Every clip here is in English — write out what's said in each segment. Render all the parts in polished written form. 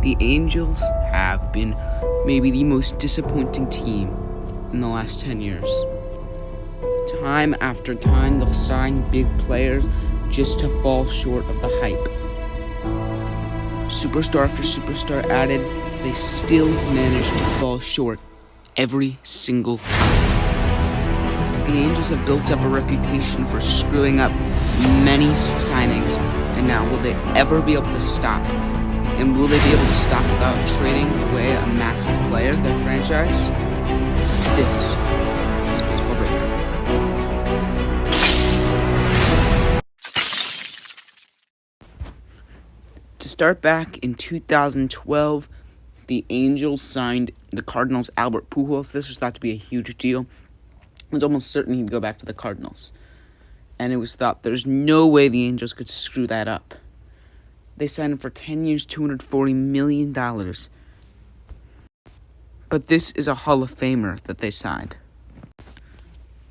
The Angels have been maybe the most disappointing team in the last 10 years. Time after time, they'll sign big players just to fall short of the hype. Superstar after superstar added, they still manage to fall short every single time. The Angels have built up a reputation for screwing up many signings, and now will they ever be able to stop? And will they be able to stop without trading away a massive player to their franchise? This is Baseball Breakdown. To start back in 2012, the Angels signed the Cardinals' Albert Pujols. This was thought to be a huge deal. It was almost certain he'd go back to the Cardinals. And it was thought there's no way the Angels could screw that up. They signed him for 10 years, $240 million. But this is a Hall of Famer that they signed.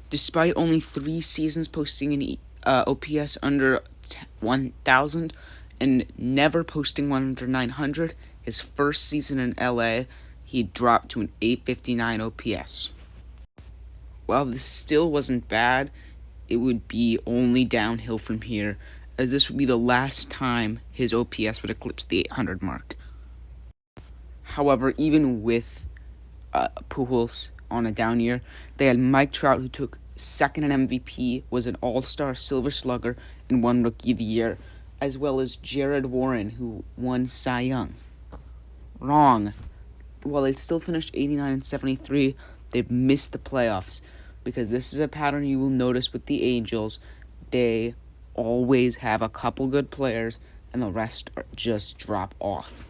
Despite only 3 seasons posting an OPS under 1,000 and never posting one under 900, his first season in LA, he dropped to an 859 OPS. While this still wasn't bad, it would be only downhill from here, as this would be the last time his OPS would eclipse the 800 mark. However, even with Pujols on a down year, they had Mike Trout, who took second in MVP, was an all-star Silver Slugger, and won Rookie of the Year, as well as Jared Warren, who won Cy Young. Wrong. While they still finished 89 and 73, they've missed the playoffs, because this is a pattern you will notice with the Angels. They always have a couple good players, and the rest just drop off.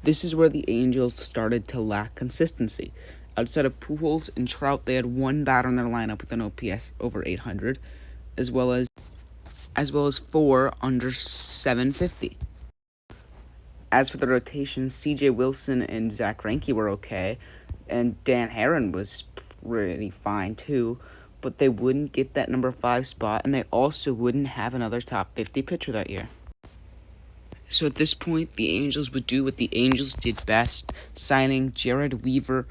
This is where the Angels started to lack consistency. Outside of Pujols and Trout, they had one batter in their lineup with an OPS over 800, as well as 4 under 750. As for the rotation, C.J. Wilson and Zach Greinke were okay, and Dan Herron was pretty fine too, but they wouldn't get that number 5 spot, and they also wouldn't have another top 50 pitcher that year. So at this point, the Angels would do what the Angels did best, signing Jared Weaver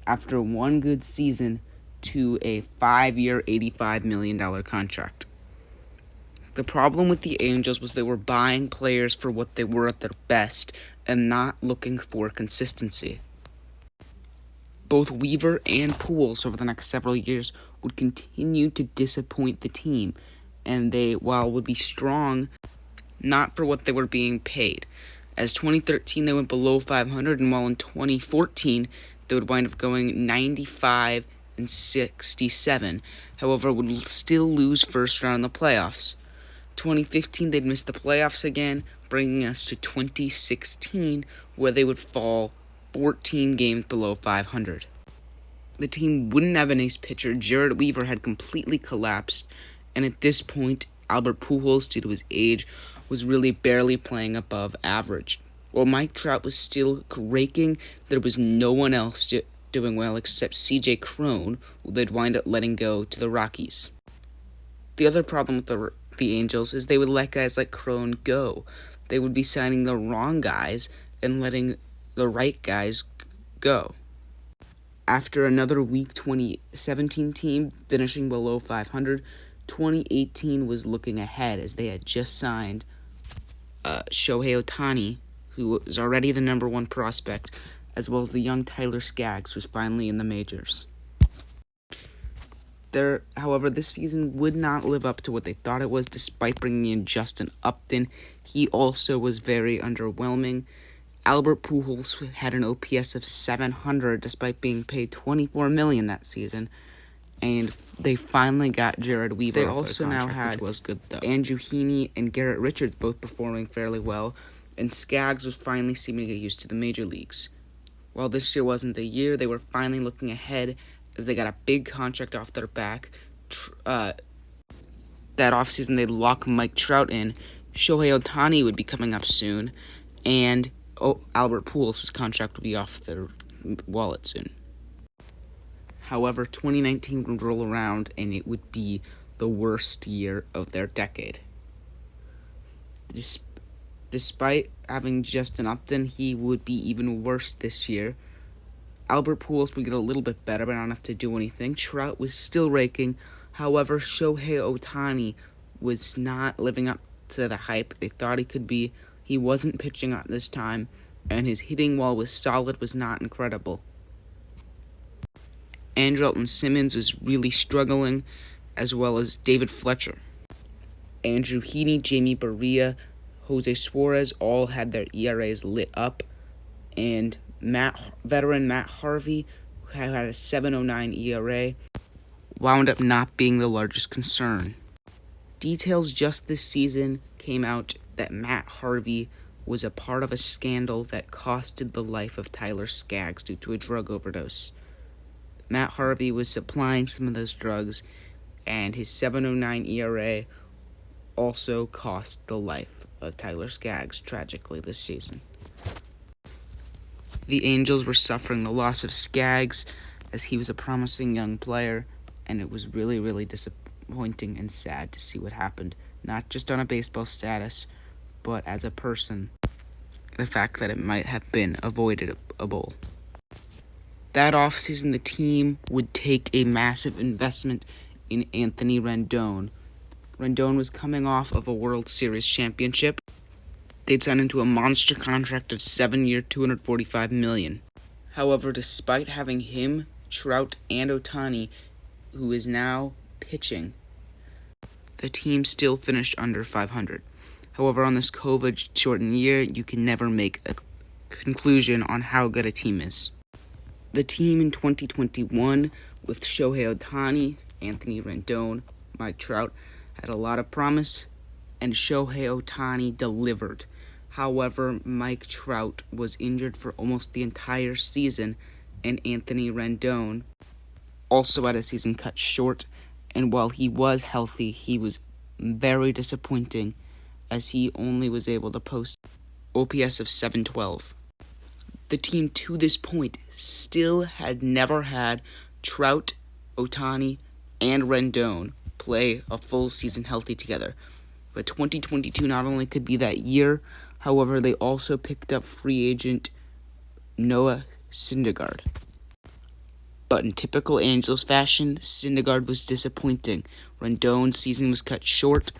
after one good season to a 5-year, $85 million contract. The problem with the Angels was they were buying players for what they were at their best and not looking for consistency. Both Weaver and Pujols over the next several years would continue to disappoint the team, and they, while would be strong, not for what they were being paid. As 2013 they went below 500, and while in 2014 they would wind up going 95 and 67, however would still lose first round in the playoffs. 2015 they'd miss the playoffs again, bringing us to 2016 where they would fall 14 games below 500. The team wouldn't have an ace pitcher. Jared Weaver had completely collapsed, and at this point, Albert Pujols, due to his age, was really barely playing above average. While Mike Trout was still raking, there was no one else doing well except C.J. Cron, who they'd wind up letting go to the Rockies. The other problem with the Angels is they would let guys like Cron go. They would be signing the wrong guys and letting the right guys go. After another weak 2017 team finishing below 500, 2018 was looking ahead as they had just signed Shohei Ohtani, who was already the number 1 prospect, as well as the young Tyler Skaggs, who was finally in the majors. However, this season would not live up to what they thought it was, despite bringing in Justin Upton. He also was very underwhelming. Albert Pujols had an OPS of 700 despite being paid $24 million that season, and they finally got Jared Weaver. They also now had, which was good though, Andrew Heaney and Garrett Richards both performing fairly well, and Skaggs was finally seeming to get used to the major leagues. While this year wasn't the year, they were finally looking ahead as they got a big contract off their back. That offseason, they'd lock Mike Trout in. Shohei Ohtani would be coming up soon, and Albert Pujols' contract would be off their wallet soon. However, 2019 would roll around, and it would be the worst year of their decade. Despite having Justin Upton, he would be even worse this year. Albert Pujols would get a little bit better, but not enough to do anything. Trout was still raking. However, Shohei Ohtani was not living up to the hype they thought he could be. He wasn't pitching at this time, and his hitting, while was solid, was not incredible. Andrelton Simmons was really struggling, as well as David Fletcher. Andrew Heaney, Jamie Barria, Jose Suarez all had their ERAs lit up, and veteran Matt Harvey, who had a 7.09 ERA, wound up not being the largest concern. Details just this season came out that Matt Harvey was a part of a scandal that costed the life of Tyler Skaggs due to a drug overdose. Matt Harvey was supplying some of those drugs, and his 7.09 ERA also cost the life of Tyler Skaggs tragically this season. The Angels were suffering the loss of Skaggs, as he was a promising young player, and it was really, really disappointing and sad to see what happened, not just on a baseball status, but as a person. The fact that it might have been avoidable. That offseason, the team would take a massive investment in Anthony Rendon. Rendon was coming off of a World Series championship. They'd signed into a monster contract of 7-year, $245 million. However, despite having him, Trout, and Ohtani, who is now pitching, the team still finished under 500. However, on this COVID-shortened year, you can never make a conclusion on how good a team is. The team in 2021, with Shohei Ohtani, Anthony Rendon, Mike Trout, had a lot of promise, and Shohei Ohtani delivered. However, Mike Trout was injured for almost the entire season, and Anthony Rendon also had a season cut short, and while he was healthy, he was very disappointing, as he only was able to post OPS of 712. The team to this point still had never had Trout, Ohtani, and Rendon play a full season healthy together. But 2022 not only could be that year, however, they also picked up free agent Noah Syndergaard. But in typical Angels fashion, Syndergaard was disappointing. Rendon's season was cut short,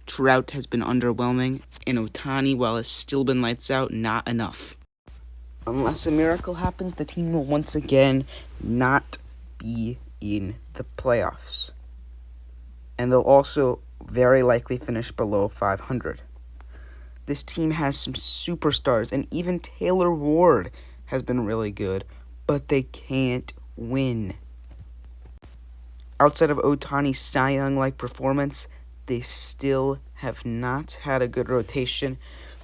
Trout has been underwhelming, and Ohtani, while has still been lights out, not enough. Unless a miracle happens, the team will once again not be in the playoffs. And they'll also very likely finish below 500. This team has some superstars, and even Taylor Ward has been really good, but they can't win. Outside of Ohtani's Cy Young-like performance, they still have not had a good rotation.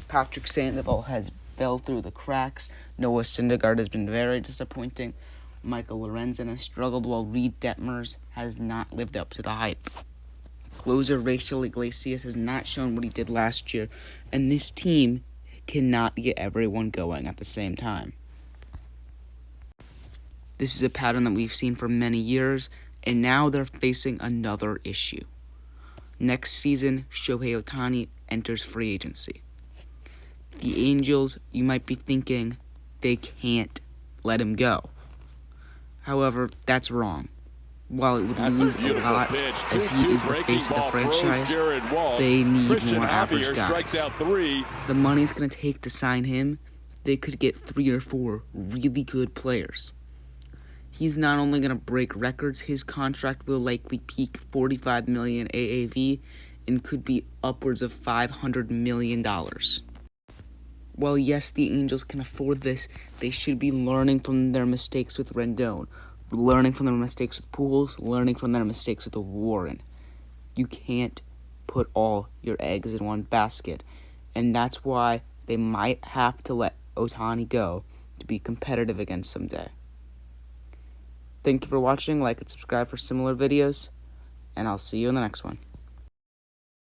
Patrick Sandoval has fell through the cracks. Noah Syndergaard has been very disappointing. Michael Lorenzen has struggled, while Reed Detmers has not lived up to the hype. Closer Rachel Iglesias has not shown what he did last year, and this team cannot get everyone going at the same time. This is a pattern that we've seen for many years, and now they're facing another issue. Next season, Shohei Ohtani enters free agency. The Angels, you might be thinking, they can't let him go. However, that's wrong. While it would lose a lot, as he is the face of the franchise, they need more average guys. The money it's going to take to sign him, they could get 3 or 4 really good players. He's not only going to break records, his contract will likely peak $45 million AAV and could be upwards of $500 million. While yes, the Angels can afford this, they should be learning from their mistakes with Rendon, learning from their mistakes with Pujols, learning from their mistakes with Warren. You can't put all your eggs in one basket, and that's why they might have to let Ohtani go to be competitive again someday. Thank you for watching. Like and subscribe for similar videos, and I'll see you in the next one.